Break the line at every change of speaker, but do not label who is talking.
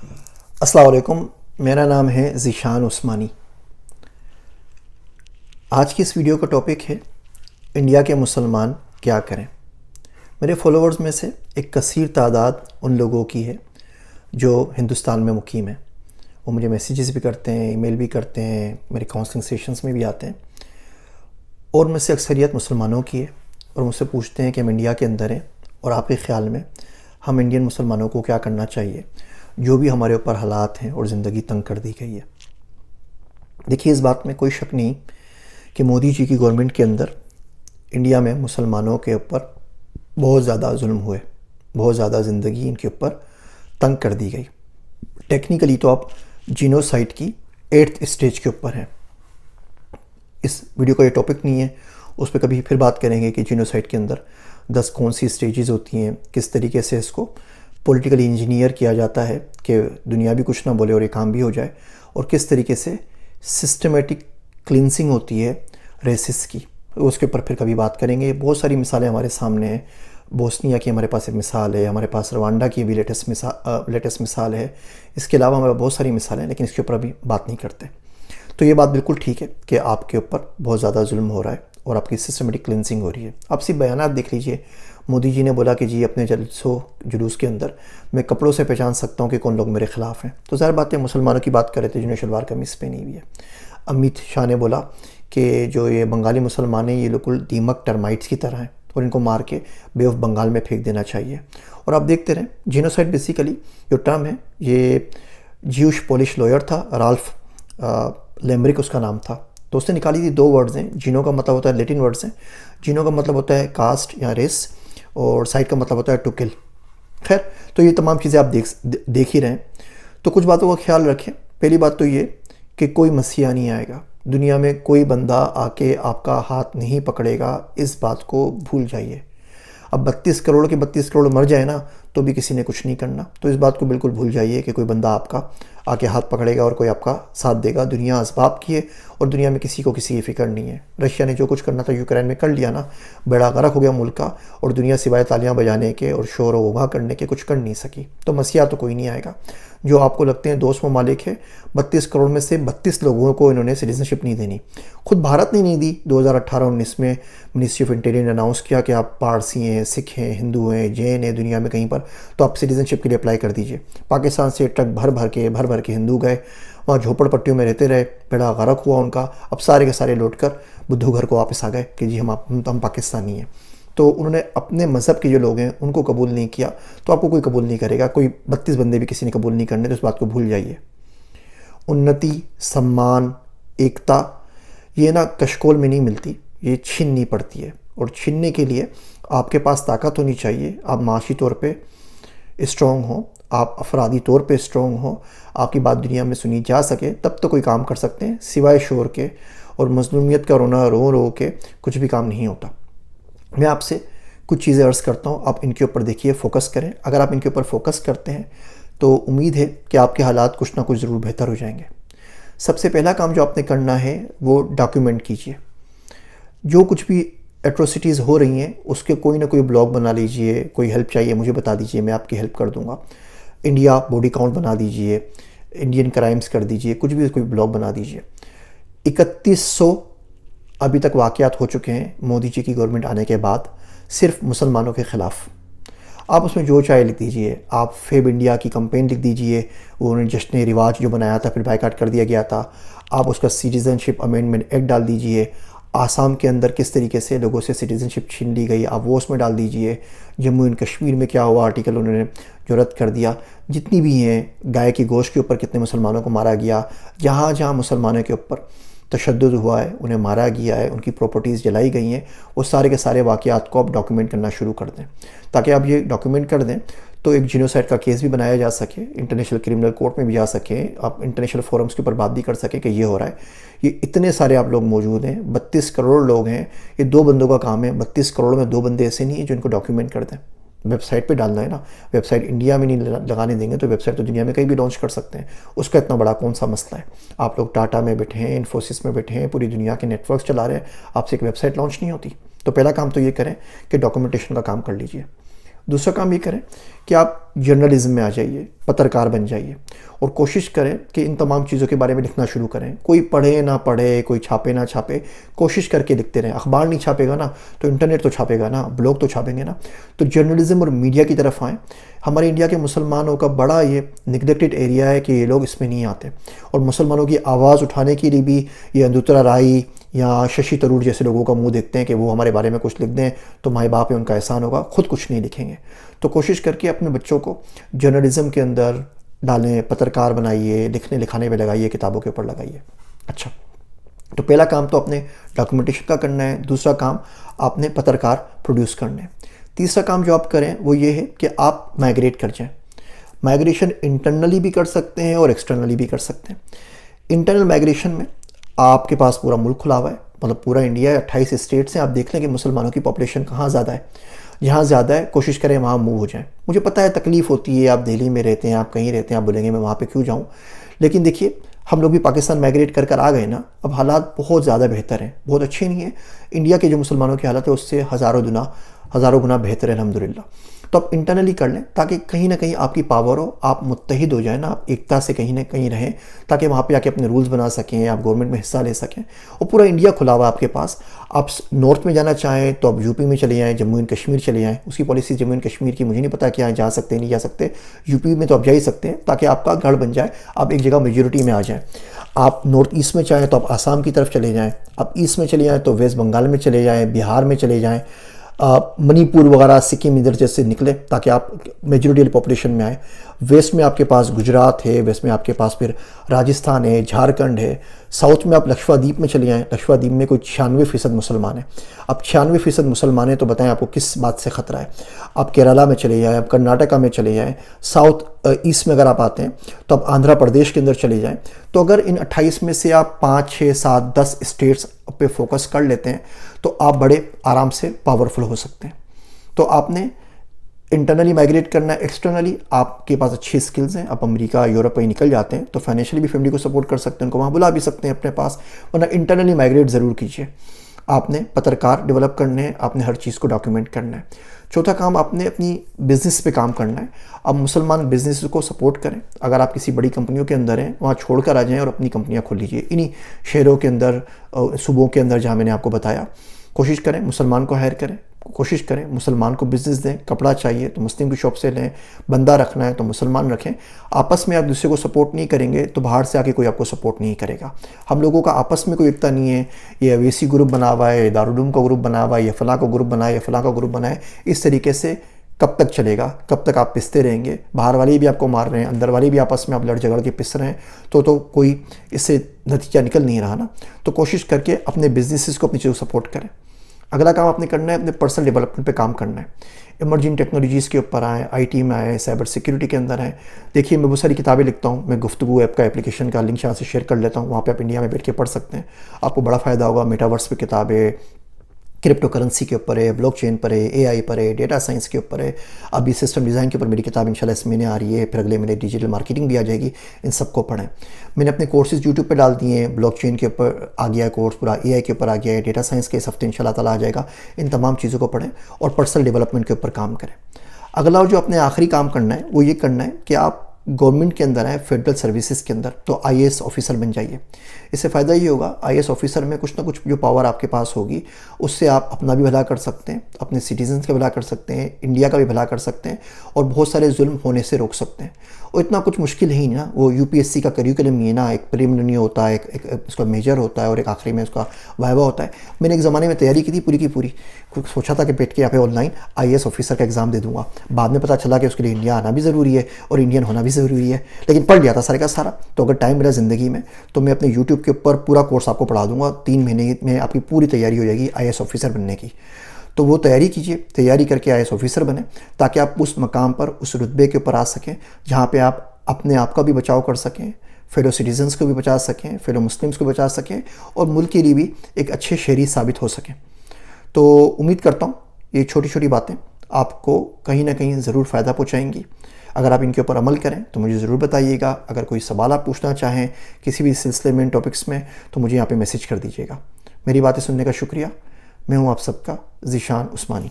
अस्सलाम वालेकुम, मेरा नाम है ज़ीशान उस्मानी। आज की इस वीडियो का टॉपिक है इंडिया के मुसलमान क्या करें। मेरे फॉलोअर्स में से एक कसीर तादाद उन लोगों की है जो हिंदुस्तान में मुकीम है। वो मुझे मैसेजेस भी करते हैं, ईमेल भी करते हैं, मेरे काउंसलिंग सेशंस में भी आते हैं और मुझसे अक्सरियत मुसलमानों की है और मुझसे पूछते हैं कि हम इंडिया के अंदर हैं और आपके ख़्याल में हम इंडियन मुसलमानों को क्या करना चाहिए जो भी हमारे ऊपर हालात हैं और ज़िंदगी तंग कर दी गई है। देखिए, इस बात में कोई शक नहीं कि मोदी जी की गवर्नमेंट के अंदर इंडिया में मुसलमानों के ऊपर बहुत ज़्यादा जुल्म हुए, बहुत ज़्यादा ज़िंदगी इनके ऊपर तंग कर दी गई। टेक्निकली तो आप जीनोसाइड की 8th स्टेज के ऊपर हैं। इस वीडियो का ये टॉपिक नहीं है, उस पर कभी फिर बात करेंगे कि जीनोसाइड के अंदर 10 कौन सी स्टेजेस होती हैं, किस तरीके से इसको पॉलिटिकली इंजीनियर किया जाता है कि दुनिया भी कुछ ना बोले और ये काम भी हो जाए, और किस तरीके से सिस्टमेटिक क्लिनसिंग होती है रेसिस की, उसके ऊपर फिर कभी बात करेंगे। बहुत सारी मिसालें हमारे सामने हैं। बोस्निया की हमारे पास एक मिसाल है, हमारे पास रवांडा की भी लेटेस्ट मिसाल है। इसके अलावा हमारे बहुत सारी मिसालें हैं, लेकिन इसके ऊपर अभी बात नहीं करते। तो ये बात बिल्कुल ठीक है कि आपके ऊपर बहुत ज़्यादा जुल्म हो रहा है और आपकी सिस्टमेटिक क्लिनसिंग हो रही है। आप सिर्फ बयानात देख लीजिए। मोदी जी ने बोला कि जी अपने जुलूस के अंदर मैं कपड़ों से पहचान सकता हूँ कि कौन लोग मेरे ख़िलाफ़ हैं। तो ज़ाहिर बात है मुसलमानों की बात कर रहे थे जिन्हें शलवार कमीज़ पहनी हुई है। अमित शाह ने बोला कि जो ये बंगाली मुसलमान हैं ये बिल्कुल दीमक टर्माइट्स की तरह हैं और इनको मार के बे ऑफ बंगाल में फेंक देना चाहिए। और आप देखते रहें, जीनोसाइड बेसिकली जो टर्म है ये ज्यूश पोलिश लॉयर था, राल्फ लेमरिक उसका नाम था। तो उसने निकाली थी 2 वर्ड्स हैं। जीनो का मतलब होता है, लेटिन वर्ड्स हैं। जीनो का मतलब होता है कास्ट या रेस, और साइड का मतलब होता है टू किल। खैर, तो ये तमाम चीज़ें आप देख ही रहे हैं। तो कुछ बातों का ख्याल रखें। पहली बात तो ये कि कोई मसीहा नहीं आएगा दुनिया में, कोई बंदा आके आपका हाथ नहीं पकड़ेगा, इस बात को भूल जाइए। अब 32 करोड़ के 32 करोड़ मर जाए ना तो भी किसी ने कुछ नहीं करना। तो इस बात को बिल्कुल भूल जाइए कि कोई बंदा आपका आके हाथ पकड़ेगा और कोई आपका साथ देगा। दुनिया असबाब की है और दुनिया में किसी को किसी की फ़िक्र नहीं है। रशिया ने जो कुछ करना था यूक्रेन में कर लिया ना, बेड़ा गर्क हो गया मुल्क का, और दुनिया सिवाय तालियां बजाने के और शोर वगैरह करने के कुछ कर नहीं सकी। तो मसीहा तो कोई नहीं आएगा। जो आपको लगते हैं दोस्त ममालिक है, 32 करोड़ में से 32 लोगों को इन्होंने सिटीजनशिप नहीं देनी। खुद भारत ने नहीं दी। 2018-19 में मिनिस्ट्री ऑफ इंटीरियर ने अनाउंस किया कि आप पारसी हैं, सिख हैं, हिंदू हैं, जैन हैं दुनिया में कहीं पर, तो आप सिटीजनशिप के लिए अप्लाई कर दीजिए। पाकिस्तान से ट्रक भर भर के हिंदू गए, वहाँ झोपड़पट्टियों में रहते रहे, बेड़ा गर्क हुआ उनका। अब सारे के सारे लौट कर बुद्धू घर को वापस आ गए कि जी हम पाकिस्तानी हैं। तो उन्होंने अपने मज़हब के जो लोग हैं उनको कबूल नहीं किया, तो आपको कोई कबूल नहीं करेगा। कोई 32 बंदे भी किसी ने कबूल नहीं करने, तो इस बात को भूल जाइए। उन्नति, सम्मान, एकता ये ना कशकोल में नहीं मिलती, ये छीननी पड़ती है। और छीनने के लिए आपके पास ताकत होनी चाहिए। आप माशी तौर पे स्ट्रॉन्ग हो, आप अफरादी तौर पे स्ट्रॉन्ग हो, आपकी बात दुनिया में सुनी जा सके, तब तो कोई काम कर सकते हैं। सिवाय शोर के और मजलूमियत का रोना रो के कुछ भी काम नहीं होता। मैं आपसे कुछ चीज़ें अर्ज़ करता हूँ, आप इनके ऊपर देखिए, फोकस करें। अगर आप इनके ऊपर फोकस करते हैं तो उम्मीद है कि आपके हालात कुछ ना कुछ ज़रूर बेहतर हो जाएंगे। सबसे पहला काम जो आपने करना है वो डॉक्यूमेंट कीजिए। जो कुछ भी एट्रोसिटीज़ हो रही हैं उसके कोई ना कोई ब्लॉग बना लीजिए। कोई हेल्प चाहिए मुझे बता दीजिए, मैं आपकी हेल्प कर दूँगा। इंडिया बॉडी काउंट बना दीजिए, इंडियन क्राइम्स कर दीजिए, कुछ भी कोई ब्लॉग बना दीजिए। 3100 अभी तक वाक़यात हो चुके हैं मोदी जी की गवर्नमेंट आने के बाद, सिर्फ मुसलमानों के ख़िलाफ़। आप उसमें जो चाहे लिख दीजिए। आप फेब इंडिया की कंपेन लिख दीजिए, वो उन्होंने जश्न रिवाज जो बनाया था फिर बायकाट कर दिया गया था। आप उसका सिटीज़नशिप अमेंडमेंट एक्ट डाल दीजिए। आसाम के अंदर किस तरीके से लोगों से सिटीज़नशिप छीन ली गई, आप वो उसमें डाल दीजिए। जम्मू एंड कश्मीर में क्या हुआ, आर्टिकल उन्होंने जो रद्द कर दिया। जितनी भी हैं, गाय की गोश्त के ऊपर कितने मुसलमानों को मारा गया, जहाँ जहाँ मुसलमानों के ऊपर तशद्दुद हुआ है, उन्हें मारा गया है, उनकी प्रॉपर्टीज़ जलाई गई हैं, वो सारे के सारे वाक़यात को आप डॉक्यूमेंट करना शुरू कर दें। ताकि आप ये डॉक्यूमेंट कर दें तो एक जीनोसाइड का केस भी बनाया जा सके, इंटरनेशनल क्रिमिनल कोर्ट में भी जा सके, आप इंटरनेशनल फोरम्स के ऊपर बात भी कर सकें कि ये हो रहा है। ये इतने सारे आप लोग मौजूद हैं, 32 करोड़ लोग हैं, ये 2 बंदों का काम है। 32 करोड़ में 2 बंदे ऐसे नहीं हैं जो इनको डॉक्यूमेंट कर दें। वेबसाइट पे डालना है ना, वेबसाइट इंडिया में नहीं लगाने देंगे तो वेबसाइट तो दुनिया में कहीं भी लॉन्च कर सकते हैं। उसका इतना बड़ा कौन सा मसला है। आप लोग टाटा में बैठे हैं, इन्फोसिस में बैठे हैं, पूरी दुनिया के नेटवर्क चला रहे हैं, आपसे एक वेबसाइट लॉन्च नहीं होती। तो पहला काम तो ये करें कि डॉक्यूमेंटेशन का काम कर लीजिए। दूसरा काम ये करें कि आप जर्नलिज्म में आ जाइए, पत्रकार बन जाइए और कोशिश करें कि इन तमाम चीज़ों के बारे में लिखना शुरू करें। कोई पढ़े ना पढ़े, कोई छापे ना छापे, कोशिश करके लिखते रहें। अखबार नहीं छापेगा ना तो इंटरनेट तो छापेगा ना, ब्लॉग तो छापेंगे ना। तो जर्नलिज्म और मीडिया की तरफ आएँ। हमारे इंडिया के मुसलमानों का बड़ा ये निगलेक्टेड एरिया है कि ये लोग इसमें नहीं आते, और मुसलमानों की आवाज़ उठाने के लिए भी ये अंदुत्रा राय या शशि थरूर जैसे लोगों का मुंह देखते हैं कि वो हमारे बारे में कुछ लिख दें तो माँ बाप है उनका एहसान होगा, खुद कुछ नहीं लिखेंगे। तो कोशिश करके अपने बच्चों को जर्नलिज्म के अंदर डालें, पत्रकार बनाइए, लिखने लिखाने में लगाइए, किताबों के ऊपर लगाइए। अच्छा, तो पहला काम तो अपने डॉक्यूमेंटेशन का करना है, दूसरा काम आपने पत्रकार प्रोड्यूस करना है, तीसरा काम जो आप करें वो ये है कि आप माइग्रेट कर जाएं। माइग्रेशन इंटरनली भी कर सकते हैं और एक्सटर्नली भी कर सकते हैं। इंटरनल माइग्रेशन में आपके पास पूरा मुल्क खुला हुआ है, मतलब पूरा इंडिया है, 28 स्टेट्स हैं। आप देख लें कि मुसलमानों की पॉपुलेशन कहाँ ज़्यादा है, जहाँ ज़्यादा है कोशिश करें वहाँ मूव हो जाएं। मुझे पता है तकलीफ़ होती है, आप दिल्ली में रहते हैं, आप कहीं रहते हैं, आप बोलेंगे मैं वहाँ पे क्यों जाऊँ, लेकिन देखिए हम लोग भी पाकिस्तान माइग्रेट कर कर आ गए ना, अब हालात बहुत ज़्यादा बेहतर हैं, बहुत अच्छे नहीं है। इंडिया के जो मुसलमानों की हालत है उससे हज़ारों गुना बेहतर है अल्हम्दुलिल्लाह। तो आप इंटरनली कर लें ताकि कहीं ना कहीं आपकी पावर हो, आप मुत्तहिद हो जाए ना, आप एकता से कहीं ना कहीं रहें, ताकि वहाँ पे आके अपने रूल्स बना सकें, आप गवर्नमेंट में हिस्सा ले सकें। और पूरा इंडिया खुला हुआ आपके पास। आप नॉर्थ में जाना चाहें तो आप यूपी में चले जाएँ, जम्मू एंड कश्मीर चले जाएँ। उसकी पॉलिसी जम्मू एंड कश्मीर की मुझे नहीं पता क्या जा सकते नहीं जा सकते, यूपी में तो आप जा ही सकते हैं, ताकि आपका गढ़ बन जाए, आप एक जगह मेजोरिटी में आ जाएँ। आप नॉर्थ ईस्ट में चाहें तो आप आसाम की तरफ चले जाएँ, आप ईस्ट में चले जाएँ तो वेस्ट बंगाल में चले जाएँ, बिहार में चले जाएँ, मणिपुर वगैरह, सिक्किम इधर जैसे निकले ताकि आप मेजोरिटी पॉपुलेशन में आए। वेस्ट में आपके पास गुजरात है, वेस्ट में आपके पास फिर राजस्थान है, झारखंड है। साउथ में आप लक्षद्वीप में चले जाएँ, लक्षद्वीप में कोई 96% मुसलमान है। अब 96% मुसलमान है तो बताएं आपको किस बात से ख़तरा है। आप केरला में चले जाएँ, आप कर्नाटका में चले जाएँ, साउथ ईस्ट में अगर आप आते हैं तो आप आंध्र प्रदेश के अंदर चले जाएँ। तो अगर इन 28 में से आप 5, 6, 7, 10 स्टेट्स पे फोकस कर लेते हैं तो आप बड़े आराम से पावरफुल हो सकते हैं। तो आपने इंटरनली माइग्रेट करना है, एक्सटर्नली आपके पास अच्छी स्किल्स हैं, आप अमेरिका यूरोप कहीं निकल जाते हैं तो फाइनेंशियली भी फैमिली को सपोर्ट कर सकते हैं, उनको वहाँ बुला भी सकते हैं अपने पास, वरना इंटरनली माइग्रेट ज़रूर कीजिए। आपने पत्रकार डेवलप करने हैं, आपने हर चीज़ को डॉक्यूमेंट करना है। चौथा काम, आपने अपनी बिज़नेस पे काम करना है। अब मुसलमान बिज़नेस को सपोर्ट करें। अगर आप किसी बड़ी कंपनियों के अंदर हैं वहाँ छोड़कर आ जाएं और अपनी कंपनियाँ खोल लीजिए इन्हीं शहरों के अंदर, सूबों के अंदर जहाँ मैंने आपको बताया। कोशिश करें मुसलमान को हायर करें, कोशिश करें मुसलमान को बिज़नेस दें। कपड़ा चाहिए तो मुस्लिम की शॉप से लें, बंदा रखना है तो मुसलमान रखें। आपस में आप दूसरे को सपोर्ट नहीं करेंगे तो बाहर से आके कोई आपको सपोर्ट नहीं करेगा। हम लोगों का आपस में कोई एकता नहीं है, ये अवेसी ग्रुप बना हुआ है, दारुलूम का ग्रुप बना हुआ है, ये फ़लाँ का ग्रुप बनाए, ये फ़लाँ का ग्रुप बनाए। इस तरीके से कब तक चलेगा, कब तक आप पिसते रहेंगे। बाहर वाले भी आपको मार रहे हैं, अंदर वाले भी आपस में आप लड़ झगड़ के पिस रहे हैं, तो कोई इससे नतीजा निकल नहीं रहा ना। तो कोशिश करके अपने बिजनेसेस को अपनी चीज़ों को सपोर्ट करें। अगला काम आपने करना है, अपने पर्सनल डेवलपमेंट पे काम करना है। इमर्जिंग टेक्नोलॉजीज़ के ऊपर आए, आईटी में आए, साइबर सिक्योरिटी के अंदर आए। देखिए मैं बहुत सारी किताबें लिखता हूँ, मैं गुफ्तगू ऐप का एप्लीकेशन का लिंक यहाँ से शेयर कर लेता हूँ, वहाँ पे आप इंडिया में बैठ के पढ़ सकते हैं, आपको बड़ा फ़ायदा होगा। मेटावर्स पे किताबें, क्रिप्टो करेंसी के ऊपर है, ब्लॉकचेन पर है, एआई पर है, डेटा साइंस के ऊपर है। अभी सिस्टम डिज़ाइन के ऊपर मेरी किताब इंशाल्लाह इस महीने आ रही है, फिर अगले महीने डिजिटल मार्केटिंग भी आ जाएगी। इन सबको पढ़ें। मैंने अपने कोर्सेज यूट्यूब पे डाल दिए हैं, ब्लॉकचेन के ऊपर आ गया है कोर्स पूरा, एआई के ऊपर आ गया है, डेटा साइंस के इस हफ्ते इंशाल्लाह ताला आ जाएगा। इन तमाम चीज़ों को पढ़ें और पर्सनल डेवलपमेंट के ऊपर काम करें। अगला जो अपने आखिरी काम करना है वो ये करना है कि आप गवर्नमेंट के अंदर आए, फेडरल सर्विसेज के अंदर, तो आईएएस ऑफिसर बन जाइए। इससे फ़ायदा ये होगा, आईएएस ऑफिसर में कुछ ना कुछ जो पावर आपके पास होगी उससे आप अपना भी भला कर सकते हैं, अपने सिटीजन्स का भला कर सकते हैं, इंडिया का भी भला कर सकते हैं और बहुत सारे जुल्म होने से रोक सकते हैं। और इतना कुछ मुश्किल ही नहीं ना, वो यूपीएससी का करिकुलम ही है ना, एक प्रीलिमिनरी होता है, एक उसका मेजर होता है और एक आखिरी में उसका वाइवा होता है। मैंने एक ज़माने में तैयारी की थी पूरी की पूरी, सोचा था कि बैठ के यहाँ पे ऑनलाइन आईएएस ऑफिसर का एग्ज़ाम दे दूंगा। बाद में पता चला कि उसके लिए इंडिया आना भी ज़रूरी है और इंडियन होना भी ज़रूरी है, लेकिन पढ़ लिया था सारे का सारा। तो अगर टाइम मिला ज़िंदगी में तो मैं अपने यूट्यूब के ऊपर पूरा कोर्स आपको पढ़ा दूंगा, 3 महीने में आपकी पूरी तैयारी हो जाएगी आईएएस ऑफिसर बनने की। तो वो तैयारी कीजिए, तैयारी करके आईएएस ऑफिसर बने ताकि आप उस मकाम पर, उस रुतबे के ऊपर आ सकें जहाँ पे आप अपने आप का भी बचाव कर सकें, फेलो सिटीजन्स को भी बचा सकें, फेलो मुस्लिम्स को बचा सकें और मुल्क के लिए भी एक अच्छे शहरी साबित हो सकें। तो उम्मीद करता हूँ ये छोटी छोटी बातें आपको कहीं ना कहीं ज़रूर फ़ायदा पहुँचाएंगी। अगर आप इनके ऊपर अमल करें तो मुझे ज़रूर बताइएगा। अगर कोई सवाल आप पूछना चाहें किसी भी सिलसिले में, टॉपिक्स में, तो मुझे यहाँ पे मैसेज कर दीजिएगा। मेरी बातें सुनने का शुक्रिया। मैं हूँ आप सबका ज़ीशान उस्मानी।